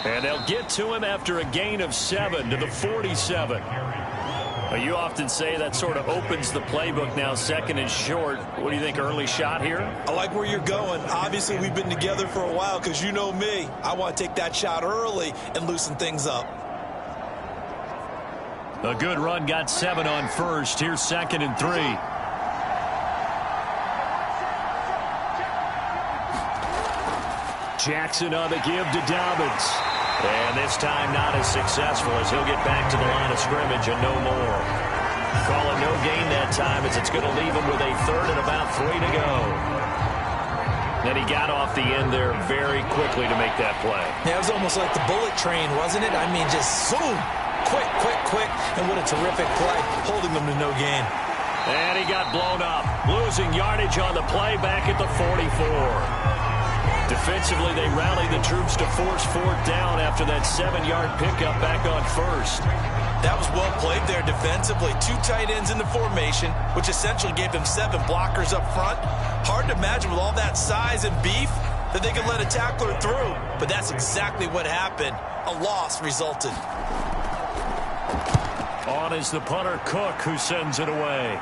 And they'll get to him after a gain of 7 to the 47. You often say that sort of opens the playbook now, second and short. What do you think, early shot here? I like where you're going. Obviously, we've been together for a while because you know me. I want to take that shot early and loosen things up. A good run got 7 on first. Here's 2nd and 3. Jackson on the give to Dobbins. And this time not as successful as he'll get back to the line of scrimmage and no more. Call it no gain that time as it's going to leave him with a 3rd and about 3 to go. Then he got off the end there very quickly to make that play. Yeah, it was almost like the bullet train, wasn't it? I mean, just zoom. Quick, quick, quick. And what a terrific play, holding them to no gain. And he got blown up, losing yardage on the play back at the 44. Defensively, they rallied the troops to force 4th down after that 7-yard pickup back on first. That was well played there defensively. 2 tight ends in the formation, which essentially gave them 7 blockers up front. Hard to imagine with all that size and beef that they could let a tackler through. But that's exactly what happened. A loss resulted. On is the punter, Cook, who sends it away.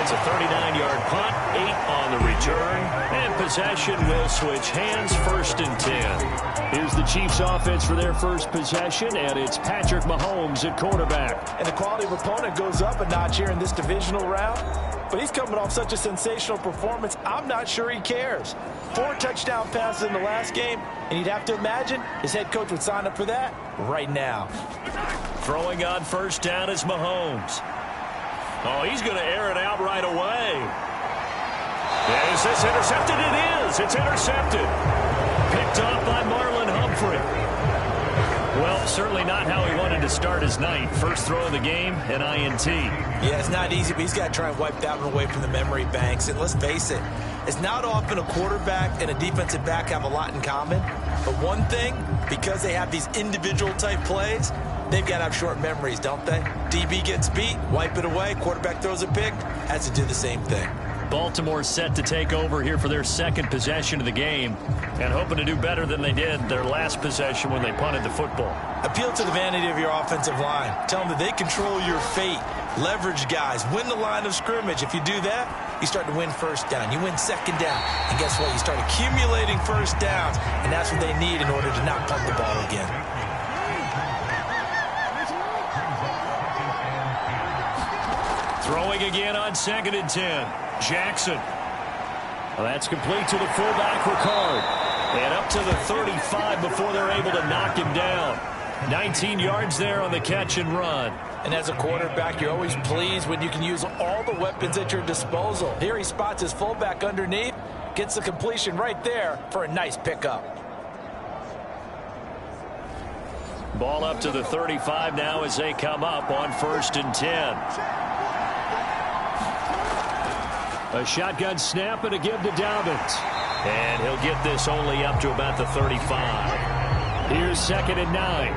It's a 39-yard punt, 8 on the return, and possession will switch hands, 1st and 10. Here's the Chiefs' offense for their first possession, and it's Patrick Mahomes at quarterback. And the quality of opponent goes up a notch here in this divisional round, but he's coming off such a sensational performance, I'm not sure he cares. 4 touchdown passes in the last game, and you'd have to imagine his head coach would sign up for that right now. Throwing on 1st down is Mahomes. Oh, he's going to air it out right away. Is this intercepted? It is. It's intercepted. Picked off by Marlon Humphrey. Well, certainly not how he wanted to start his night. First throw of the game, an INT. Yeah, it's not easy, but he's got to try and wipe that one away from the memory banks. And let's face it, it's not often a quarterback and a defensive back have a lot in common. But one thing, because they have these individual type plays, they've got to have short memories, don't they? DB gets beat, wipe it away, quarterback throws a pick, has to do the same thing. Baltimore set to take over here for their 2nd possession of the game and hoping to do better than they did their last possession when they punted the football. Appeal to the vanity of your offensive line. Tell them that they control your fate. Leverage guys. Win the line of scrimmage. If you do that, you start to win 1st down. You win 2nd down. And guess what? You start accumulating 1st downs. And that's what they need in order to not punt the ball again. Throwing again on 2nd and 10. Jackson. Well, that's complete to the fullback, Ricard. And up to the 35 before they're able to knock him down. 19 yards there on the catch and run. And as a quarterback, you're always pleased when you can use all the weapons at your disposal. Here he spots his fullback underneath, gets the completion right there for a nice pickup. Ball up to the 35 now as they come up on 1st and 10. A shotgun snap and a give to Dobbins. And he'll get this only up to about the 35. Here's 2nd and 9.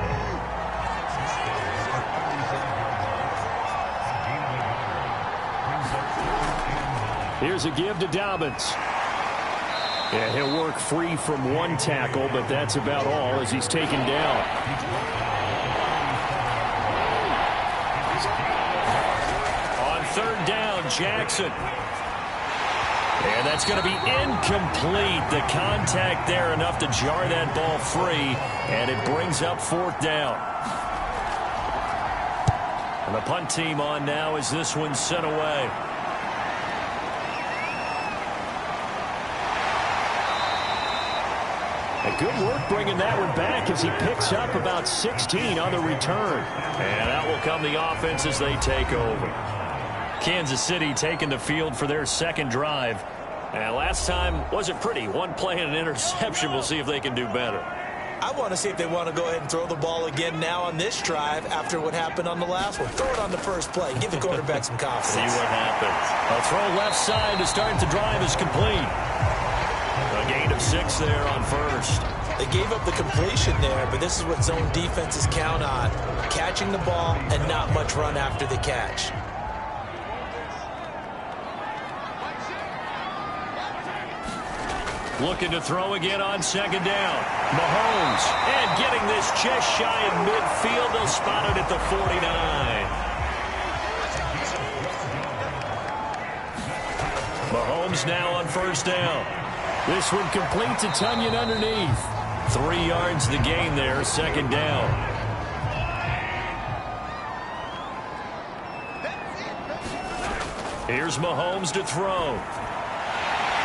Here's a give to Dobbins. Yeah, he'll work free from 1 tackle, but that's about all as he's taken down. On 3rd down, Jackson. And that's going to be incomplete. The contact there enough to jar that ball free, and it brings up 4th down. And the punt team on now as this one's sent away. Good work bringing that one back as he picks up about 16 on the return. And out will come the offense as they take over. Kansas City taking the field for their 2nd drive. And last time wasn't pretty. 1 play and an interception. We'll see if they can do better. I want to see if they want to go ahead and throw the ball again now on this drive after what happened on the last one. Throw it on the first play. Give the quarterback some confidence. See what happens. A throw left side to start the drive is complete. A gain of 6 there on 1st. They gave up the completion there, but this is what zone defenses count on. Catching the ball and not much run after the catch. Looking to throw again on second down. Mahomes. And getting this just shy of midfield. They'll spot it at the 49. Mahomes now on first down. This one completes a Tunyon underneath. 3 yards the gain there, second down. Here's Mahomes to throw.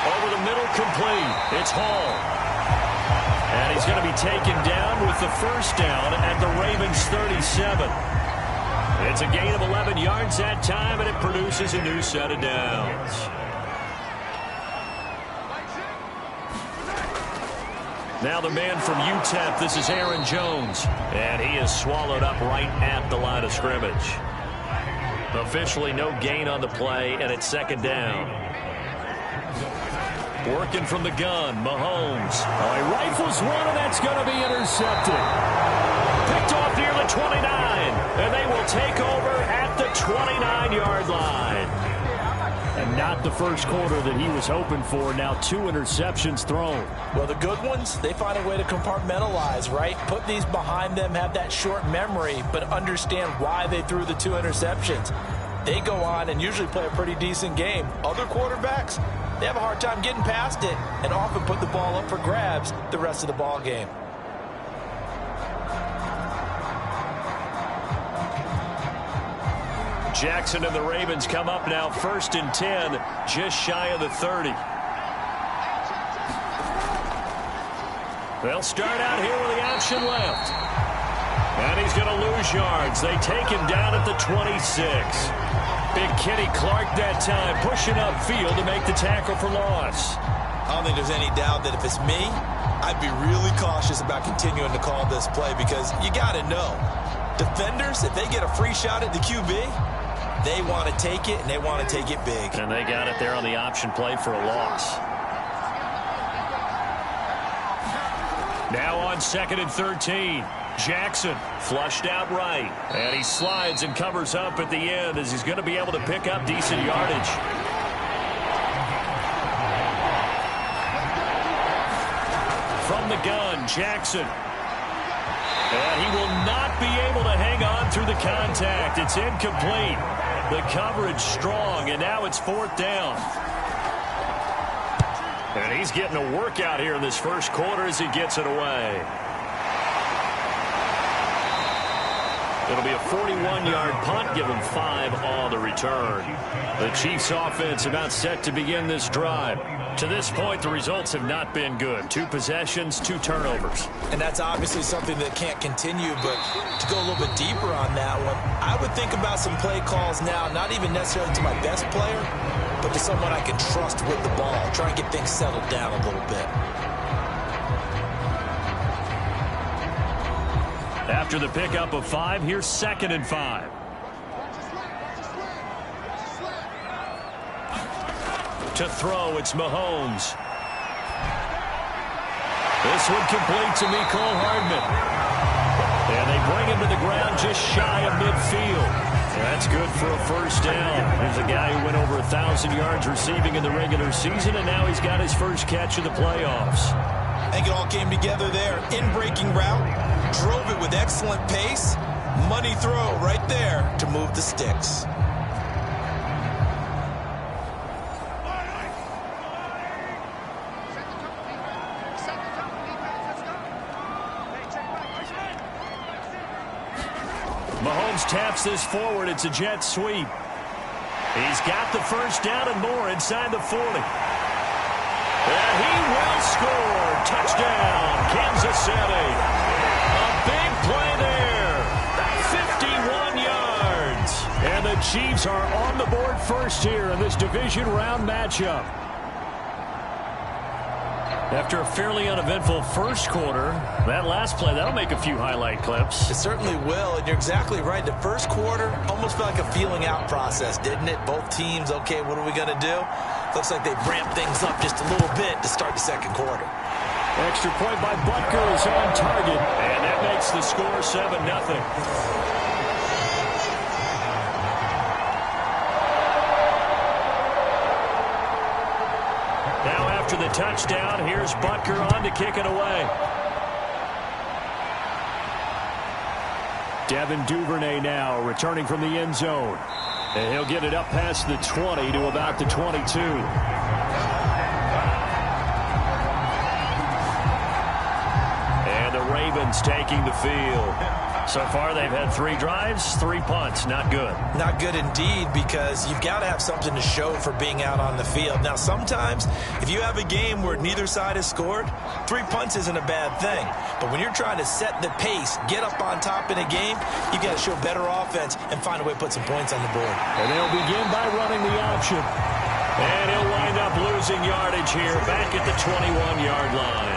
Over the middle, complete. It's Hall. And he's going to be taken down with the first down at the Ravens' 37. It's a gain of 11 yards that time, and it produces a new set of downs. Now the man from UTEP, this is Aaron Jones. And he is swallowed up right at the line of scrimmage. Officially no gain on the play, and it's second down. Working from the gun, Mahomes. Oh, he rifles one, and that's going to be intercepted. Picked off near the 29, and they will take over at the 29-yard line. And not the first quarter that he was hoping for. Now 2 interceptions thrown. Well, the good ones, they find a way to compartmentalize, right? Put these behind them, have that short memory, but understand why they threw the 2 interceptions. They go on and usually play a pretty decent game. Other quarterbacks, they have a hard time getting past it and often put the ball up for grabs the rest of the ball game. Jackson and the Ravens come up now 1st and 10, just shy of the 30. They'll start out here with the option left. And he's going to lose yards. They take him down at the 26. Big Kenny Clark that time pushing upfield to make the tackle for loss. I don't think there's any doubt that if it's me, I'd be really cautious about continuing to call this play because you got to know, defenders, if they get a free shot at the QB, they want to take it, and they want to take it big. And they got it there on the option play for a loss. Now on 2nd and 13. Jackson flushed out right. And he slides and covers up at the end as he's going to be able to pick up decent yardage. From the gun, Jackson. And he will not be able to hang on through the contact. It's incomplete. The coverage strong, and now it's 4th down. And he's getting a workout here in this first quarter as he gets it away. It'll be a 41-yard punt, give him 5 on the return. The Chiefs offense about set to begin this drive. To this point, the results have not been good. 2 possessions, 2 turnovers. And that's obviously something that can't continue, but to go a little bit deeper on that one, I would think about some play calls now, not even necessarily to my best player, but to someone I can trust with the ball. Try and get things settled down a little bit. After the pickup of 5, here's 2nd and 5. To throw, it's Mahomes. This one complete to Mecole Hardman. And they bring him to the ground just shy of midfield. That's good for a first down. There's a guy who went over 1,000 yards receiving in the regular season, and now he's got his first catch of the playoffs. I think it all came together there. In-breaking route, drove it with excellent pace. Money throw right there to move the sticks. Mahomes taps this forward. It's a jet sweep. He's got the first down and more inside the 40. And he will score. Touchdown, Kansas City. A big play there. 51 yards. And the Chiefs are on the board first here in this division round matchup. After a fairly uneventful first quarter, that last play, that'll make a few highlight clips. It certainly will, and you're exactly right. The first quarter almost felt like a feeling out process, didn't it? Both teams, okay, what are we going to do? Looks like they ramped things up just a little bit to start the second quarter. Extra point by Butker is on target, and that makes the score 7-0. Now after the touchdown. Here's Butker on to kick it away. Devin Duvernay now returning from the end zone. And he'll get it up past the 20 to about the 22. And the Ravens taking the field. So far, they've had 3 drives, 3 punts. Not good. Not good indeed, because you've got to have something to show for being out on the field. Now, sometimes, if you have a game where neither side has scored, 3 punts isn't a bad thing. But when you're trying to set the pace, get up on top in a game, you've got to show better offense and find a way to put some points on the board. And they'll begin by running the option. And he'll wind up losing yardage here back at the 21-yard line.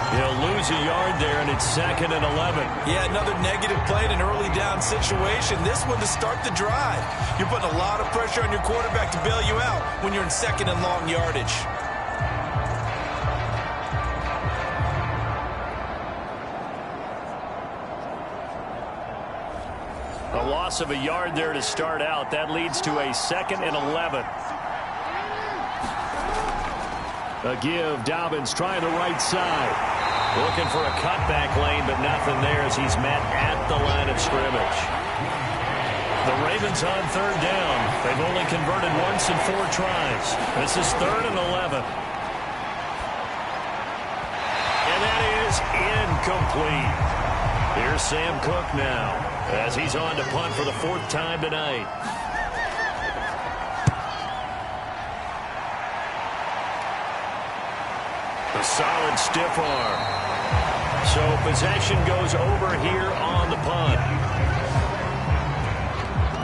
He'll lose a yard there, and it's 2nd and 11. Yeah, another negative play in an early down situation. This one to start the drive. You're putting a lot of pressure on your quarterback to bail you out when you're in 2nd and long yardage. A loss of a yard there to start out. That leads to a 2nd and 11. A give. Dobbins trying the right side. Looking for a cutback lane, but nothing there as he's met at the line of scrimmage. The Ravens on 3rd down. They've only converted once in 4 tries. This is 3rd and 11. And that is incomplete. Here's Sam Cook now as he's on to punt for the 4th time tonight. A solid stiff arm. So possession goes over here on the punt.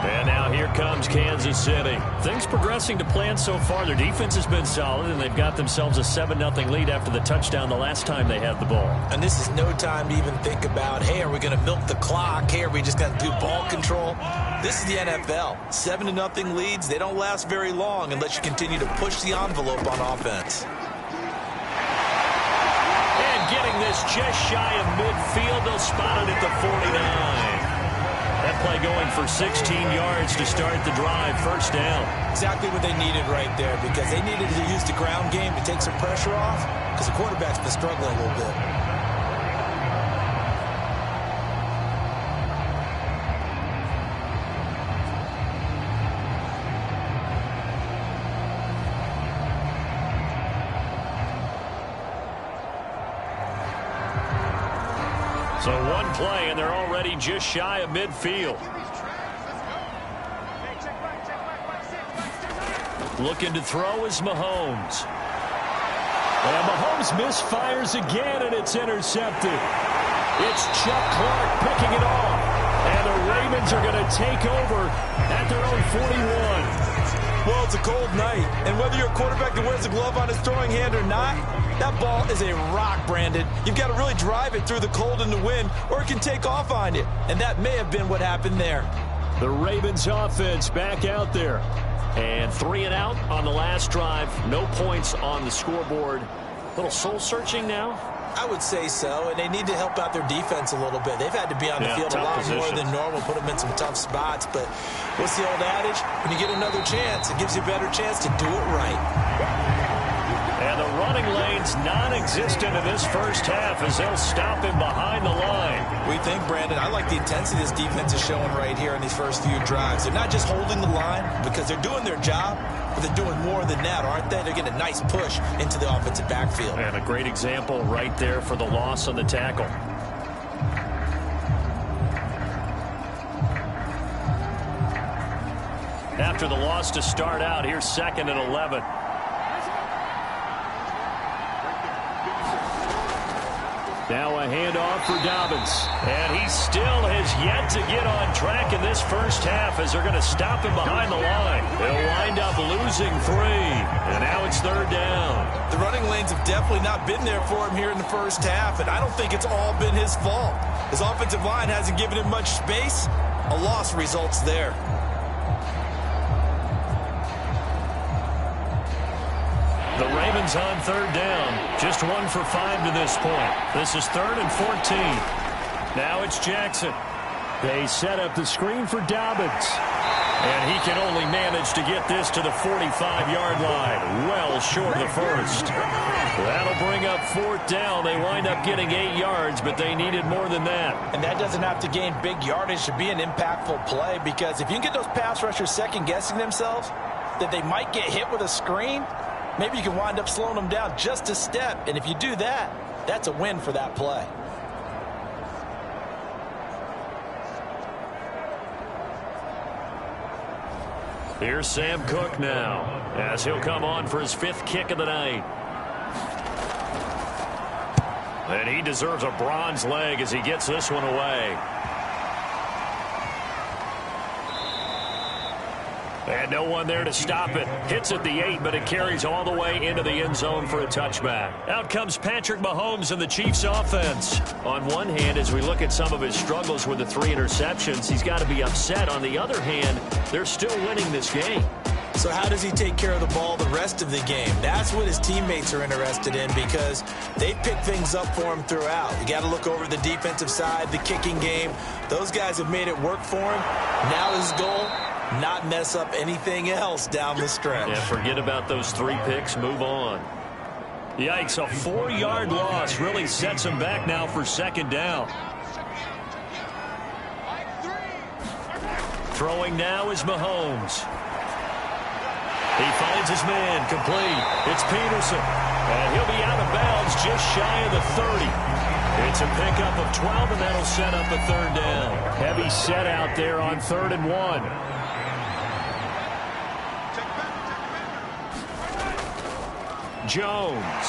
And now here comes Kansas City. Things progressing to plan so far. Their defense has been solid, and they've got themselves a 7-0 lead after the touchdown the last time they had the ball. And this is no time to even think about, hey, are we going to milk the clock? Hey, are we just going to do ball control? This is the NFL. 7-0 leads, they don't last very long unless you continue to push the envelope on offense. Getting this just shy of midfield. They'll spot it at the 49. That play going for 16 yards to start the drive. 1st down. Exactly what they needed right there, because they needed to use the ground game to take some pressure off, because the quarterback's been struggling a little bit. So one play, and they're already just shy of midfield. Looking to throw is Mahomes. And Mahomes misfires again, and it's intercepted. It's Chuck Clark picking it off. And the Ravens are going to take over at their own 41. Well, it's a cold night, and whether you're a quarterback that wears a glove on his throwing hand or not, that ball is a rock, Brandon. You've got to really drive it through the cold and the wind, or it can take off on you. And that may have been what happened there. The Ravens offense back out there. And 3 and out on the last drive. No points on the scoreboard. A little soul-searching now. I would say so, and they need to help out their defense a little bit. They've had to be on the field a lot more than normal, put them in some tough spots. But what's the old adage? When you get another chance, it gives you a better chance to do it right. And the running lane's non-existent in this 1st half as they'll stop him behind the line. We think, Brandon, I like the intensity this defense is showing right here in these first few drives. They're not just holding the line because they're doing their job, but they're doing more than that, aren't they? They're getting a nice push into the offensive backfield. And a great example right there for the loss on the tackle. After the loss to start out, here's 2nd and 11. Now a handoff for Dobbins. And he still has yet to get on track in this 1st half as they're going to stop him behind the line. They'll wind up losing 3. And now it's 3rd down. The running lanes have definitely not been there for him here in the 1st half, and I don't think it's all been his fault. His offensive line hasn't given him much space. A loss results there. The Ravens on 3rd down. Just 1 for 5 to this point. This is 3rd and 14. Now it's Jackson. They set up the screen for Dobbins. And he can only manage to get this to the 45-yard line, well short of the first. That'll bring up fourth down. They wind up getting 8 yards, but they needed more than that. And that doesn't have to gain big yardage to be an impactful play, because if you can get those pass rushers second-guessing themselves, that they might get hit with a screen, maybe you can wind up slowing them down just a step. And if you do that, that's a win for that play. Here's Sam Cook now, as he'll come on for his 5th kick of the night. And he deserves a bronze leg as he gets this one away. And no one there to stop it. Hits at the 8, but it carries all the way into the end zone for a touchback. Out comes Patrick Mahomes and the Chiefs offense. On one hand, as we look at some of his struggles with the 3 interceptions, he's got to be upset. On the other hand, they're still winning this game. So how does he take care of the ball the rest of the game? That's what his teammates are interested in, because they pick things up for him throughout. You got to look over the defensive side, the kicking game. Those guys have made it work for him. Now his goal, not mess up anything else down the stretch. Yeah, forget about those 3 picks. Move on. Yikes, a 4-yard loss really sets him back now for second down. Throwing now is Mahomes. He finds his man, complete. It's Peterson, and he'll be out of bounds just shy of the 30. It's a pickup of 12, and that'll set up a 3rd down. Heavy set out there on 3rd and 1. Jones.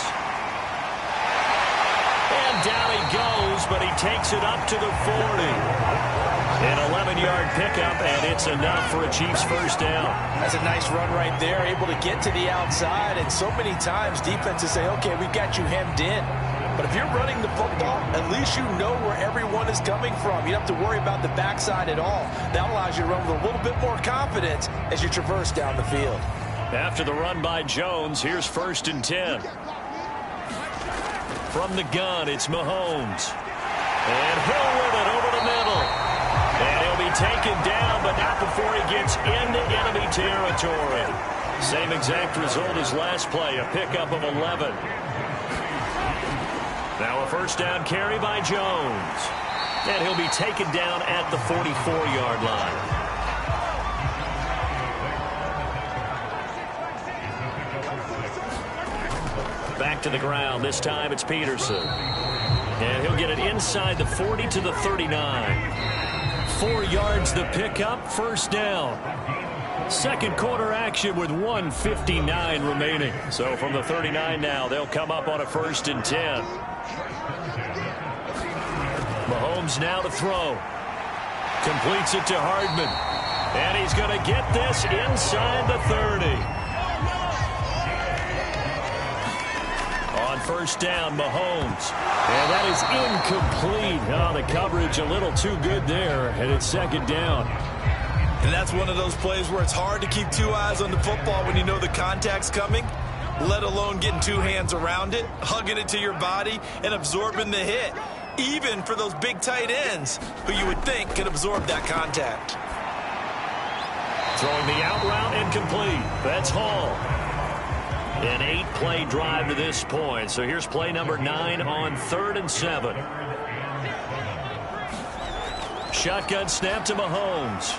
And down he goes, but he takes it up to the 40. An 11-yard pickup, and it's enough for a Chiefs first down. That's a nice run right there, able to get to the outside. And so many times defenses say, okay, we've got you hemmed in. But if you're running the football, at least you know where everyone is coming from. You don't have to worry about the backside at all. That allows you to run with a little bit more confidence as you traverse down the field. After the run by Jones, here's 1st and 10. From the gun, it's Mahomes. And Hill with it over the middle. And he'll be taken down, but not before he gets into enemy territory. Same exact result as last play, a pickup of 11. Now a first down carry by Jones. And he'll be taken down at the 44-yard line. Back to the ground. This time it's Peterson. And he'll get it inside the 40 to the 39. 4 yards the pickup, first down. Second quarter action with 1:59 remaining. So from the 39 now, they'll come up on a 1st and 10. Mahomes now to throw. Completes it to Hardman. And he's going to get this inside the 30. On first down, Mahomes. And that is incomplete. Oh, the coverage a little too good there, and it's second down. And that's one of those plays where it's hard to keep 2 eyes on the football when you know the contact's coming, let alone getting 2 hands around it, hugging it to your body, and absorbing the hit, even for those big tight ends who you would think could absorb that contact. Throwing the out route and complete. That's Hall. An 8-play drive to this point. So here's play number 9 on 3rd and 7. Shotgun snap to Mahomes.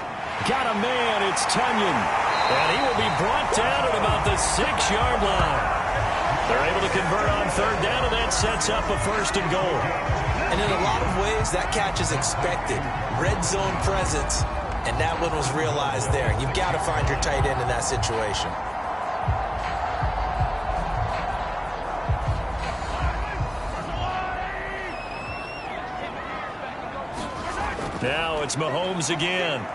Got a man, it's Tunyon. And he will be brought down at about the 6-yard line. They're able to convert on 3rd down, and that sets up a 1st and goal. And in a lot of ways, that catch is expected. Red zone presence, and that one was realized there. You've got to find your tight end in that situation. Now it's Mahomes again.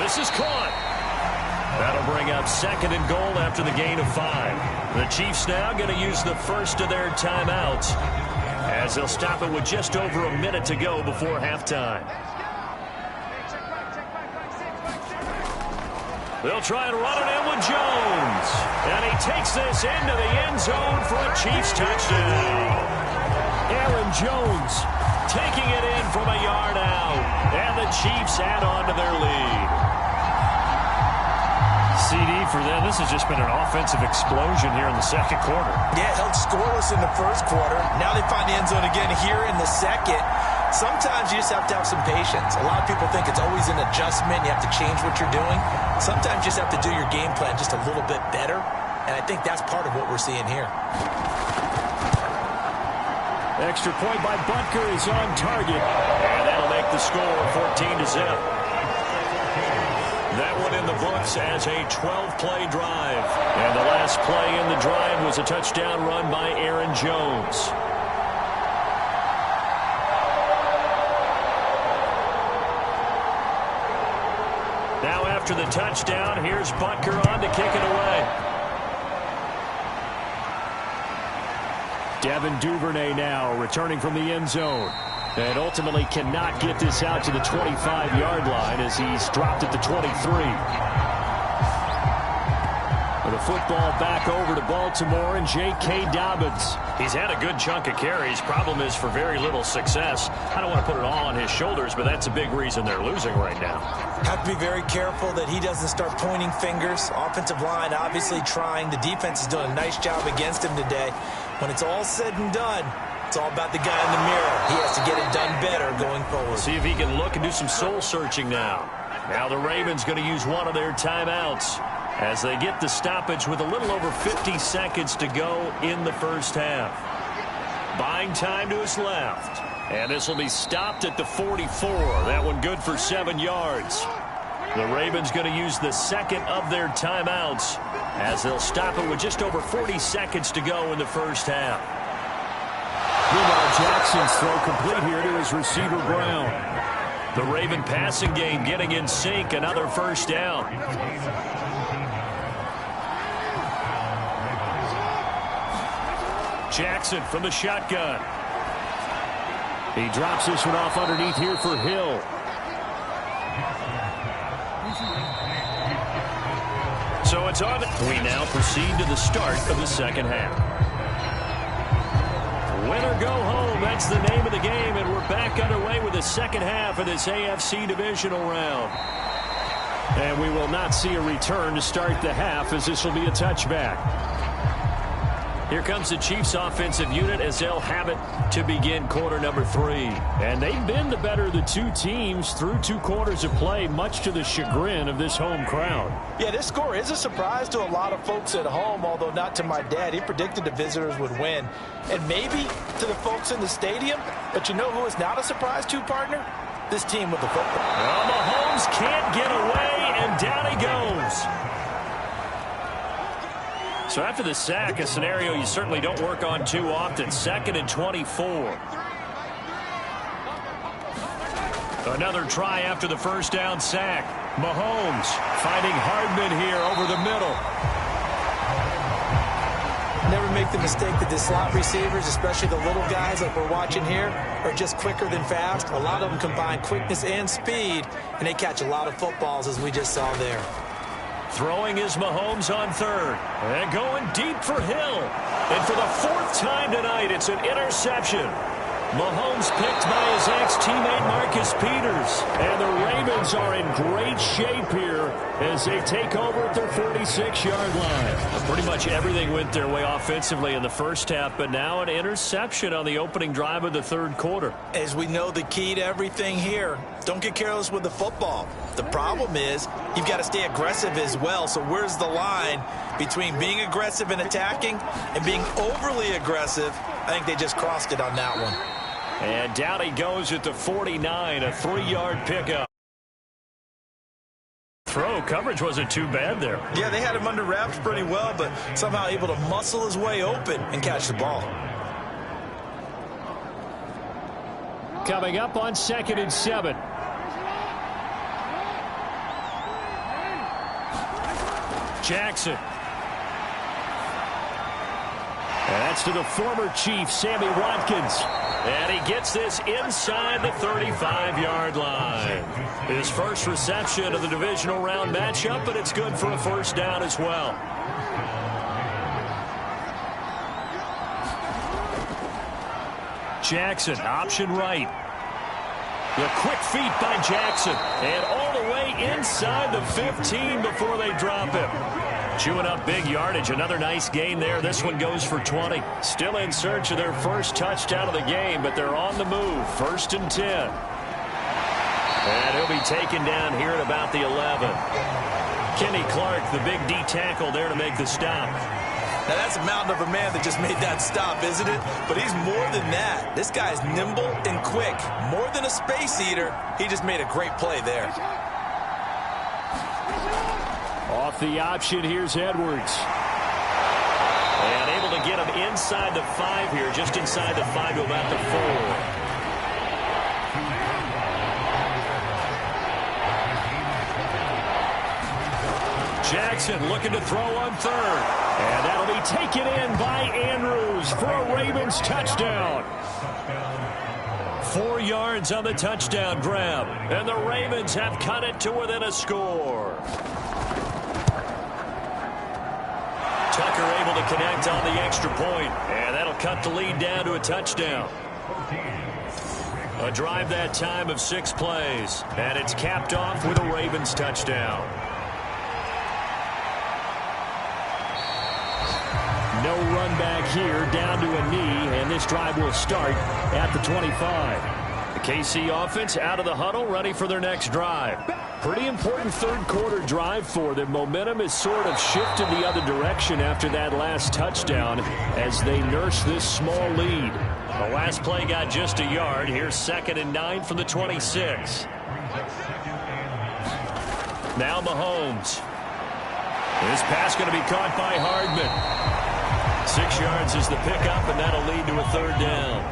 This is caught. That'll bring up 2nd and goal after the gain of 5. The Chiefs now going to use the first of their timeouts as they'll stop it with just over a minute to go before halftime. They'll try and run it in with Jones. And he takes this into the end zone for a Chiefs touchdown. Aaron Jones taking it in from a yard out. And the the Chiefs add on to their lead. CD for them, this has just been an offensive explosion here in the second quarter. Yeah, held scoreless in the first quarter. Now they find the end zone again here in the second. Sometimes you just have to have some patience. A lot of people think it's always an adjustment. You have to change what you're doing. Sometimes you just have to do your game plan just a little bit better. And I think that's part of what we're seeing here. Extra point by Butker is on target. And that'll make the score 14-0. That one in the books as a 12-play drive. And the last play in the drive was a touchdown run by Aaron Jones. Now after the touchdown, here's Butker on to kick it away. Devin Duvernay now returning from the end zone. And ultimately cannot get this out to the 25-yard line as he's dropped at the 23. The football back over to Baltimore and J.K. Dobbins. He's had a good chunk of carries. Problem is for very little success. I don't want to put it all on his shoulders, but that's a big reason they're losing right now. Have to be very careful that he doesn't start pointing fingers. Offensive line obviously trying. The defense is doing a nice job against him today. When it's all said and done, it's all about the guy in the mirror. He has to get it done better going forward. See if he can look and do some soul searching now. Now the Ravens going to use one of their timeouts as they get the stoppage with a little over 50 seconds to go in the first half. Buying time to his left. And this will be stopped at the 44. That one good for 7 yards. The Ravens going to use the second of their timeouts as they'll stop it with just over 40 seconds to go in the first half. Meanwhile, Jackson's throw complete here to his receiver Brown. The Raven passing game getting in sync. Another first down. Jackson from the shotgun. He drops this one off underneath here for Hill. So it's on. We now proceed to the start of the second half. Win or go home, that's the name of the game, and we're back underway with the second half of this AFC divisional round. And we will not see a return to start the half as this will be a touchback. Here comes the Chiefs offensive unit as they'll have it to begin quarter number 3. And they've been the better of the two teams through 2 quarters of play, much to the chagrin of this home crowd. Yeah, this score is a surprise to a lot of folks at home, although not to my dad. He predicted the visitors would win. And maybe to the folks in the stadium, but you know who is not a surprise to, partner? This team with the football. Well, Mahomes can't get away, and down he goes. So after the sack, a scenario you certainly don't work on too often. 2nd and 24. Another try after the first down sack. Mahomes finding Hardman here over the middle. Never make the mistake that the slot receivers, especially the little guys like we're watching here, are just quicker than fast. A lot of them combine quickness and speed, and they catch a lot of footballs, as we just saw there. Throwing is Mahomes on 3rd. And going deep for Hill. And for the 4th time tonight, it's an interception. Mahomes picked by his ex-teammate Marcus Peters. And the Ravens are in great shape here as they take over at their 46-yard line. Pretty much everything went their way offensively in the first half, but now an interception on the opening drive of the 3rd quarter. As we know, the key to everything here, don't get careless with the football. The problem is you've got to stay aggressive as well. So where's the line between being aggressive and attacking and being overly aggressive? I think they just crossed it on that one. And down he goes at the 49, a 3-yard pickup. Throw coverage wasn't too bad there. Yeah, they had him under wraps pretty well, but somehow able to muscle his way open and catch the ball. Coming up on 2nd and 7. Jackson. And that's to the former Chief, Sammy Watkins. And he gets this inside the 35-yard line. His first reception of the divisional round matchup, but it's good for a first down as well. Jackson, option right. The quick feet by Jackson. And all the way inside the 15 before they drop him. Chewing up big yardage. Another nice gain there. This one goes for 20. Still in search of their first touchdown of the game, but they're on the move. 1st and 10. And he'll be taken down here at about the 11. Kenny Clark, the big D tackle there to make the stop. Now, that's a mountain of a man that just made that stop, isn't it? But he's more than that. This guy's nimble and quick. More than a space eater, he just made a great play there. Off the option, here's Edwards. And able to get him inside the 5 here, just inside the 5 to about the 4. Jackson looking to throw on 3rd. And that'll be taken in by Andrews for a Ravens touchdown. 4 yards on the touchdown grab. And the Ravens have cut it to within a score. Tucker able to connect on the extra point. And that'll cut the lead down to a touchdown. A drive that time of 6 plays. And it's capped off with a Ravens touchdown. No run back here, down to a knee, and this drive will start at the 25. The KC offense out of the huddle, ready for their next drive. Pretty important 3rd quarter drive for them. Momentum has sort of shifted the other direction after that last touchdown as they nurse this small lead. The last play got just a yard. Here's 2nd and 9 from the 26. Now Mahomes. This pass going to be caught by Hardman. 6 yards is the pickup, and that'll lead to a 3rd down.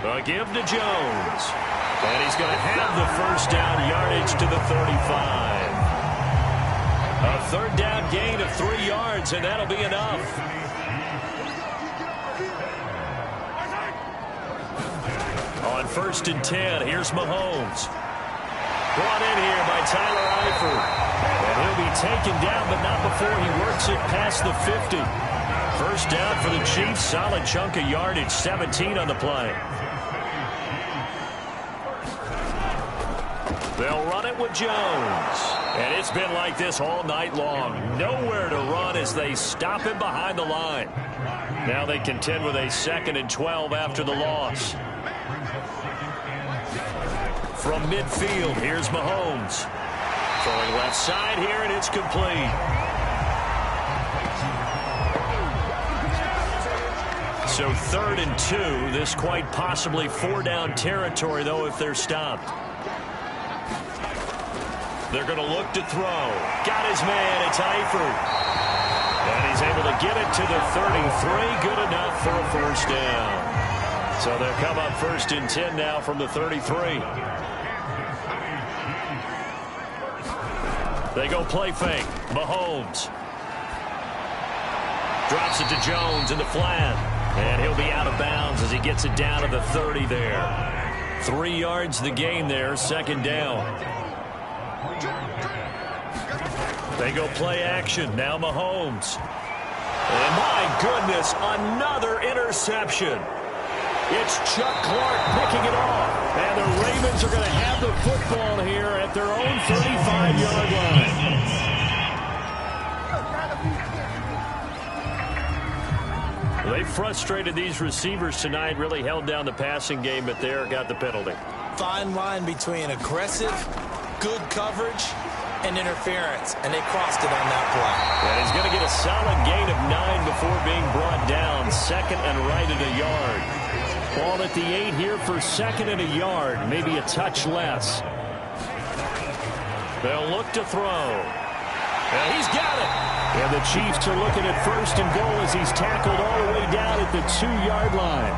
A give to Jones. And he's going to have the 1st down, yardage to the 35. A 3rd down gain of 3 yards, and that'll be enough. On 1st and 10, here's Mahomes. Brought in here by Tyler Eifert. And he'll be taken down, but not before he works it past the 50. 1st down for the Chiefs. Solid chunk of yardage. 17 on the play. They'll run it with Jones. And it's been like this all night long. Nowhere to run as they stop him behind the line. Now they contend with a 2nd and 12 after the loss. From midfield, here's Mahomes. Throwing left side here, and it's complete. So 3rd and 2. This quite possibly 4-down territory, though, if they're stopped. They're going to look to throw. Got his man. It's Eifert. And he's able to get it to the 33. Good enough for a 1st down. So they'll come up 1st and 10 now from the 33. They go play fake. Mahomes. Drops it to Jones in the flat. And he'll be out of bounds as he gets it down to the 30 there. 3 yards the gain there. 2nd down. They go play action. Now Mahomes. And my goodness, another interception. It's Chuck Clark picking it off. And the Ravens are going to have the football here at their own 35-yard line. They frustrated these receivers tonight, really held down the passing game, but there got the penalty. Fine line between aggressive, good coverage, and interference, and they crossed it on that play. And he's going to get a solid gain of 9 before being brought down. 2nd and right at a yard. Ball at the 8 here for 2nd and a yard, maybe a touch less. They'll look to throw. And he's got it. And the Chiefs are looking at 1st and goal as he's tackled all the way down at the 2-yard line.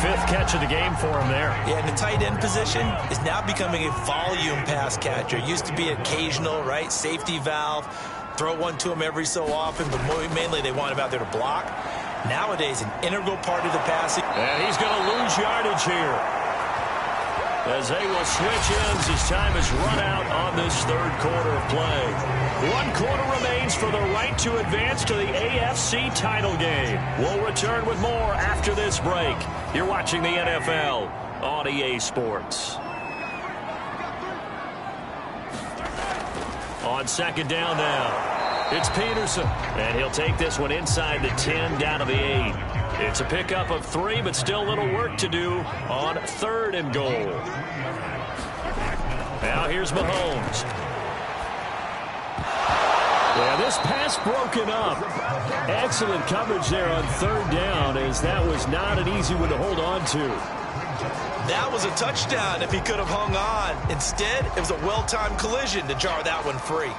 5th catch of the game for him there. Yeah, and the tight end position is now becoming a volume pass catcher. Used to be occasional, right? Safety valve. Throw one to him every so often, but mainly they want him out there to block. Nowadays, an integral part of the passing. And he's going to lose yardage here. as they will switch ends as time has run out on this third quarter of play. 1 quarter remains for the right to advance to the AFC title game. We'll return with more after this break. You're watching the NFL on EA Sports. On second down now, it's Peterson, and he'll take this one inside the 10 down to the 8. It's a pickup of 3, but still a little work to do on 3rd and goal. Now here's Mahomes. Yeah, this pass broken up. Excellent coverage there on 3rd down, as that was not an easy one to hold on to. That was a touchdown if he could have hung on. Instead, it was a well-timed collision to jar that one free.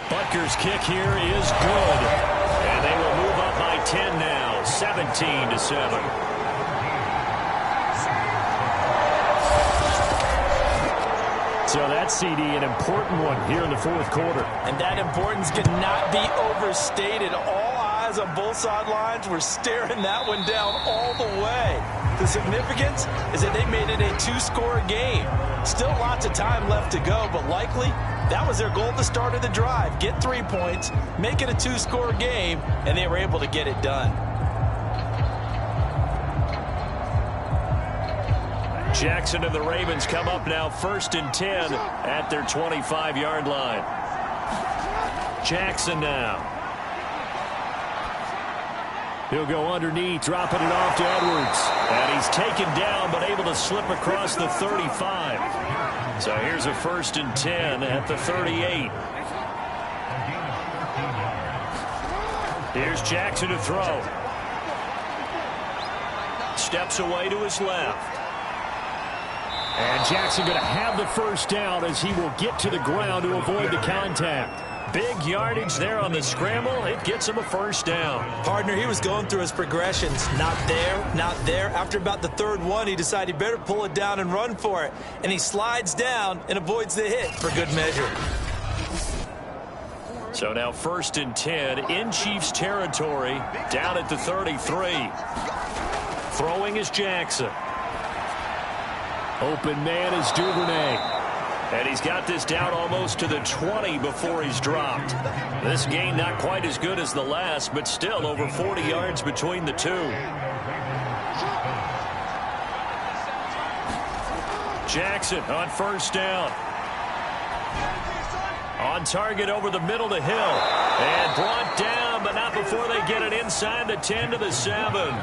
Butker's kick here is good. And they will move up by 10 now, 17-7. So that CD, an important one here in the 4th quarter. And that importance cannot be overstated. All eyes on both sidelines were staring that one down all the way. The significance is that they made it a 2-score game. Still lots of time left to go, but likely that was their goal at the start of the drive. Get 3 points, make it a 2-score game, and they were able to get it done. Jackson and the Ravens come up now 1st and 10 at their 25-yard line. Jackson now. He'll go underneath, dropping it off to Edwards. And he's taken down, but able to slip across the 35. So here's a 1st and 10 at the 38. Here's Jackson to throw. Steps away to his left. And Jackson going to have the 1st down as he will get to the ground to avoid the contact. Big yardage there on the scramble. It gets him a 1st down. Partner, he was going through his progressions. Not there, not there. After about the 3rd one, he decided he better pull it down and run for it. And he slides down and avoids the hit for good measure. So now 1st and 10 in Chiefs territory, down at the 33. Throwing is Jackson. Open man is Duvernay. And he's got this down almost to the 20 before he's dropped. This gain not quite as good as the last, but still over 40 yards between the two. Jackson on 1st down. On target over the middle to Hill. And brought down, but not before they get it inside the 10 to the 7.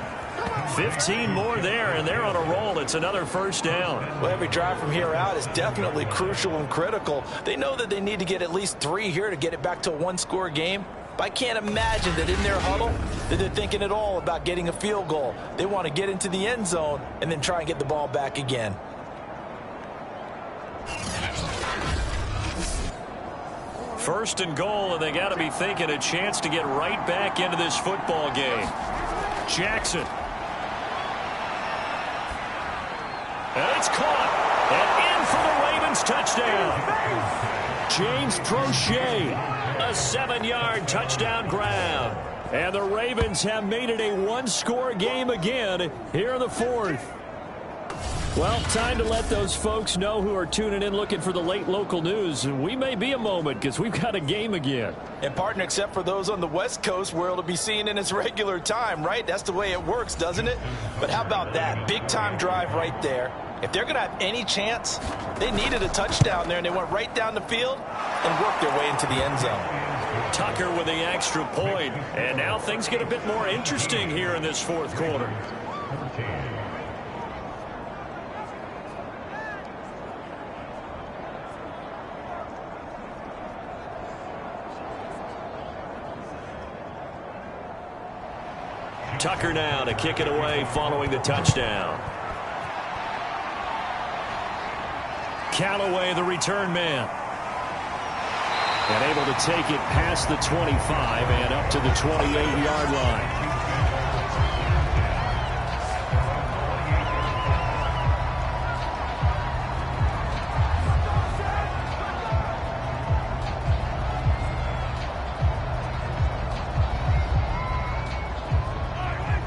15 more there, and they're on a roll. It's another 1st down. Well, every drive from here out is definitely crucial and critical. They know that they need to get at least 3 here to get it back to a 1-score game. But I can't imagine that in their huddle that they're thinking at all about getting a field goal. They want to get into the end zone and then try and get the ball back again. First and goal, and they got to be thinking a chance to get right back into this football game. Jackson. And it's caught. And in for the Ravens touchdown. James Prochet, a 7-yard touchdown grab. And the Ravens have made it a 1-score game again here in the 4th. Well, time to let those folks know who are tuning in looking for the late local news. And we may be a moment because we've got a game again. And, partner, except for those on the West Coast where it'll be seen in its regular time, right? That's the way it works, doesn't it? But how about that? Big-time drive right there. If they're going to have any chance, they needed a touchdown there, and they went right down the field and worked their way into the end zone. Tucker with the extra point. And now things get a bit more interesting here in this 4th quarter. Tucker now to kick it away following the touchdown. Callaway, the return man. And able to take it past the 25 and up to the 28-yard line.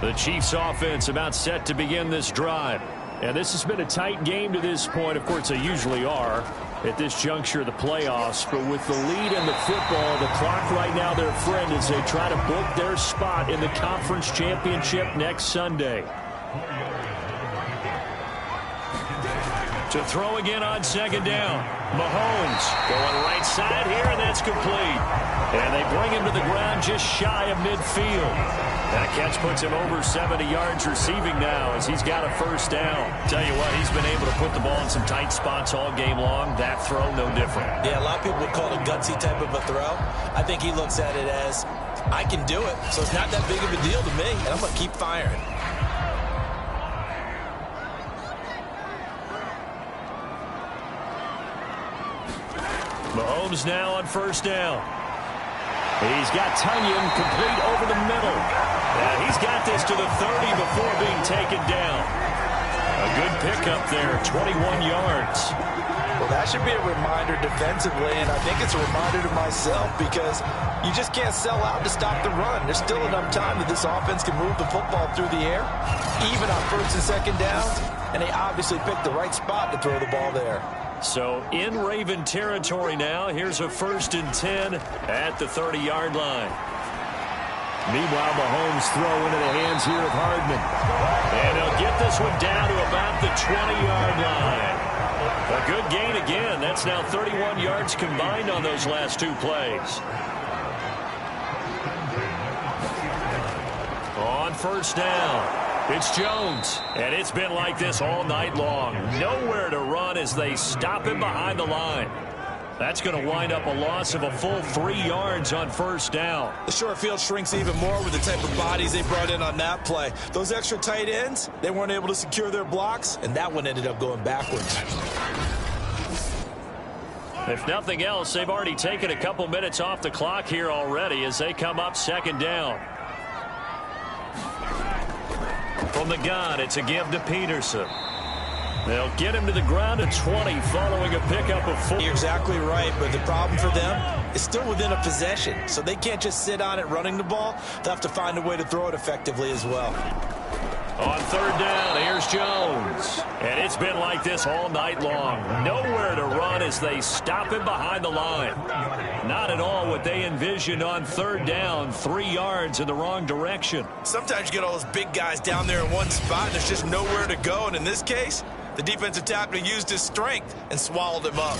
The Chiefs offense about set to begin this drive. And this has been a tight game to this point. Of course, they usually are at this juncture of the playoffs. But with the lead in the football, the clock right now their friend as they try to book their spot in the conference championship next Sunday. To throw again on second down. Mahomes going right side here, and that's complete. And they bring him to the ground just shy of midfield. That catch puts him over 70 yards receiving now as he's got a first down. Tell you what, he's been able to put the ball in some tight spots all game long. That throw, no different. Yeah, a lot of people would call it a gutsy type of a throw. I think he looks at it as, I can do it, so it's not that big of a deal to me, and I'm going to keep firing. Mahomes now on first down. He's got Tunyon complete over the middle. And he's got this to the 30 before being taken down. A good pickup there, 21 yards. Well, that should be a reminder defensively, and I think it's a reminder to myself because you just can't sell out to stop the run. There's still enough time that this offense can move the football through the air, even on first and second downs, and they obviously picked the right spot to throw the ball there. So in Raven territory now. Here's a 1st and 10 at the 30-yard line. Meanwhile, Mahomes throw into the hands here of Hardman. And he'll get this one down to about the 20-yard line. A good gain again. That's now 31 yards combined on those last two plays. On first down. It's Jones, and it's been like this all night long. Nowhere to run as they stop him behind the line. That's going to wind up a loss of a full 3 yards on first down. The short field shrinks even more with the type of bodies they brought in on that play. Those extra tight ends, they weren't able to secure their blocks, and that one ended up going backwards. If nothing else, they've already taken a couple minutes off the clock here already as they come up second down. From the gun, it's a give to Peterson. They'll get him to the ground at 20 following a pickup of 4. You're exactly right, but the problem for them is still within a possession, so they can't just sit on it running the ball. They'll have to find a way to throw it effectively as well. On third down, here's Jones. And it's been like this all night long. Nowhere to run as they stop him behind the line. Not at all what they envisioned on third down. 3 yards in the wrong direction. Sometimes you get all those big guys down there in one spot, and there's just nowhere to go. And in this case, the defensive tackle used his strength and swallowed him up.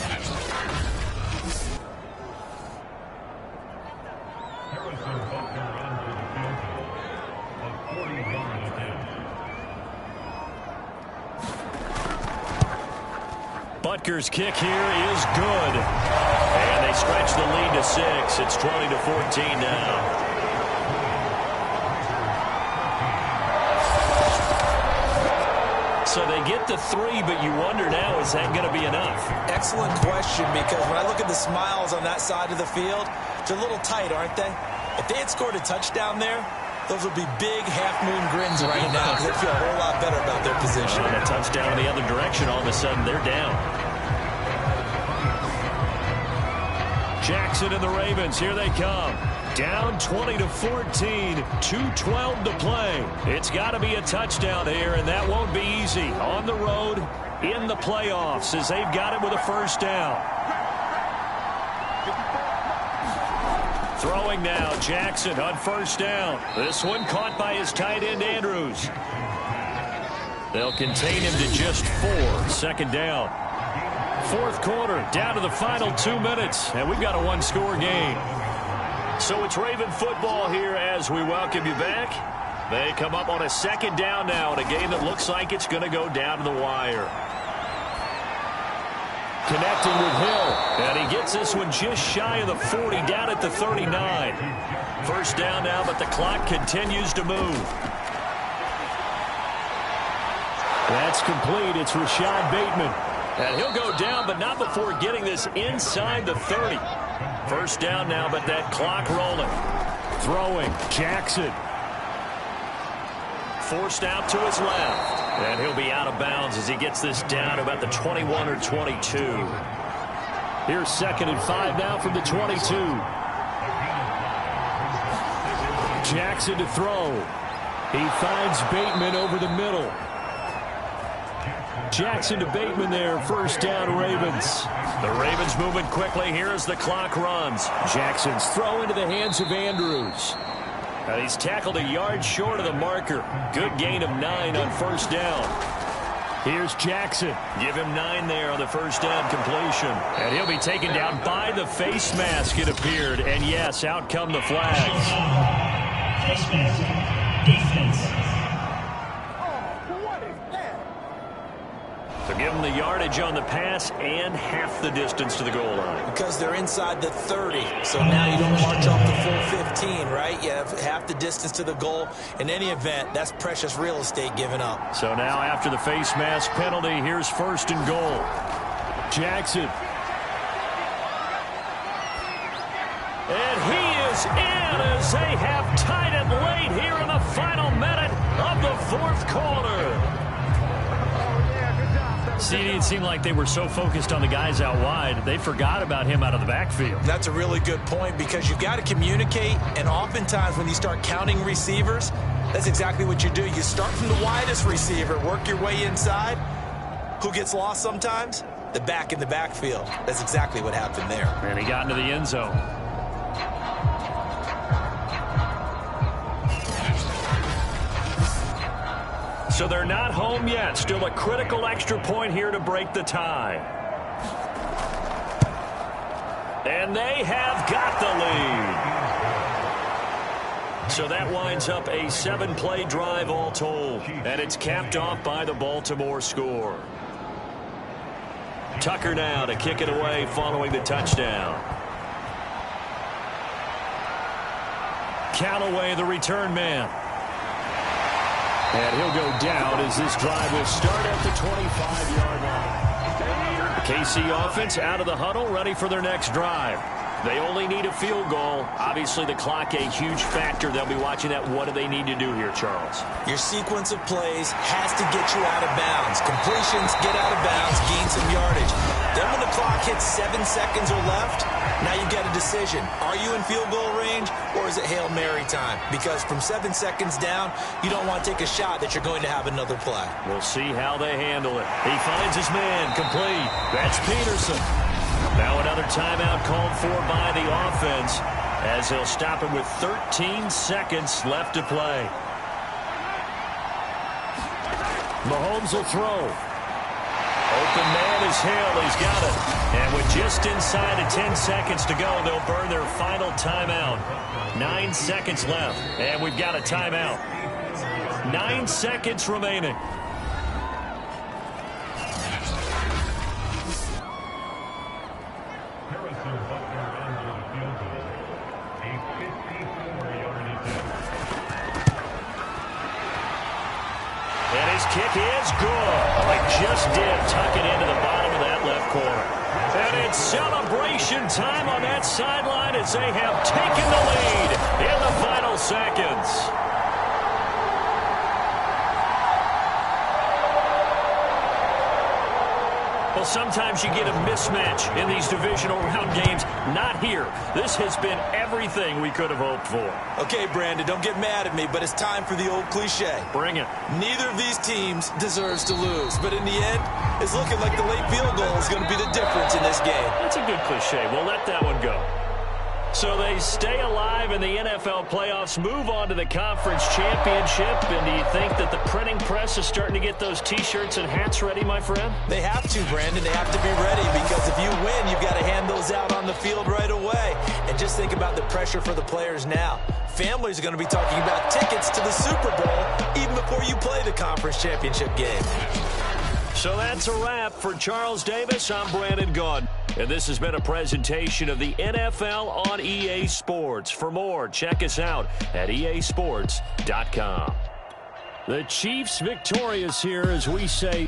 Butker's kick here is good. And they stretch the lead to 6. It's 20-14 now. So they get the 3, but you wonder now, is that going to be enough? Excellent question, because when I look at the smiles on that side of the field, they're a little tight, aren't they? If they had scored a touchdown there, those would be big half-moon grins right now because they feel a whole lot better about their position. And a touchdown in the other direction, all of a sudden they're down. Jackson and the Ravens, here they come. Down 20-14, 2:12 to play. It's got to be a touchdown here, and that won't be easy. On the road, in the playoffs, as they've got it with a first down. Throwing now, Jackson on first down. This one caught by his tight end, Andrews. They'll contain him to just 4. Second down. Fourth quarter, down to the final 2 minutes, and we've got a one-score game. So it's Raven football here as we welcome you back. They come up on a second down now in a game that looks like it's going to go down to the wire. Connecting with Hill, and he gets this one just shy of the 40, down at the 39. First down now, but the clock continues to move. That's complete. It's Rashad Bateman. And he'll go down, but not before getting this inside the 30. First down now, but that clock rolling. Throwing, Jackson. Forced out to his left. And he'll be out of bounds as he gets this down about the 21 or 22. Here's 2nd and 5 now from the 22. Jackson to throw. He finds Bateman over the middle. Jackson to Bateman there. First down, Ravens. The Ravens moving quickly here as the clock runs. Jackson's throw into the hands of Andrews. And he's tackled a yard short of the marker. Good gain of 9 on first down. Here's Jackson. Give him 9 there on the first down completion. And he'll be taken down by the face mask, it appeared. And yes, out come the flags. Face mask. Defense. So give them the yardage on the pass and half the distance to the goal line. Because they're inside the 30, so now you don't march off the full 15, right? You have half the distance to the goal. In any event, that's precious real estate given up. So now after the face mask penalty, here's first and goal. Jackson. And he is in as they have tied it late here in the final minute of the fourth quarter. See, it seemed like they were so focused on the guys out wide, they forgot about him out of the backfield. That's a really good point because you've got to communicate, and oftentimes when you start counting receivers, that's exactly what you do. You start from the widest receiver, work your way inside. Who gets lost sometimes? The back in the backfield. That's exactly what happened there. And he got into the end zone. So they're not home yet. Still a critical extra point here to break the tie. And they have got the lead. So that winds up a 7-play drive all told. And it's capped off by the Baltimore score. Tucker now to kick it away following the touchdown. Callaway, the return man. And he'll go down as this drive will start at the 25-yard line. The KC offense out of the huddle, ready for their next drive. They only need a field goal. Obviously, the clock a huge factor. They'll be watching that. What do they need to do here, Charles? Your sequence of plays has to get you out of bounds. Completions, get out of bounds, gain some yardage. Then when the clock hits 7 seconds or left, now you get a decision. Are you in field goal range or is it Hail Mary time? Because from 7 seconds down, you don't want to take a shot that you're going to have another play. We'll see how they handle it. He finds his man complete. That's Peterson. Now another timeout called for by the offense as they'll stop him with 13 seconds left to play. Mahomes will throw. Open man is Hill. He's got it. And with just inside of 10 seconds to go, they'll burn their final timeout. 9 seconds left. And we've got a timeout. 9 seconds remaining. And his kick is good. They just did tuck it into the bottom of that left corner. And it's celebration time on that sideline as they have taken the lead in the final seconds. Well, sometimes you get a mismatch in these divisional round games. Not here. This has been everything we could have hoped for. Okay, Brandon, don't get mad at me, but it's time for the old cliche. Bring it. Neither of these teams deserves to lose, but in the end, it's looking like the late field goal is going to be the difference in this game. That's a good cliche. We'll let that one go. So they stay alive in the NFL playoffs, move on to the conference championship. And do you think that the printing press is starting to get those T-shirts and hats ready, my friend? They have to, Brandon. They have to be ready because if you win, you've got to hand those out on the field right away. And just think about the pressure for the players now. Families are going to be talking about tickets to the Super Bowl even before you play the conference championship game. So that's a wrap for Charles Davis. I'm Brandon Gaudin. And this has been a presentation of the NFL on EA Sports. For more, check us out at easports.com. The Chiefs victorious here as we say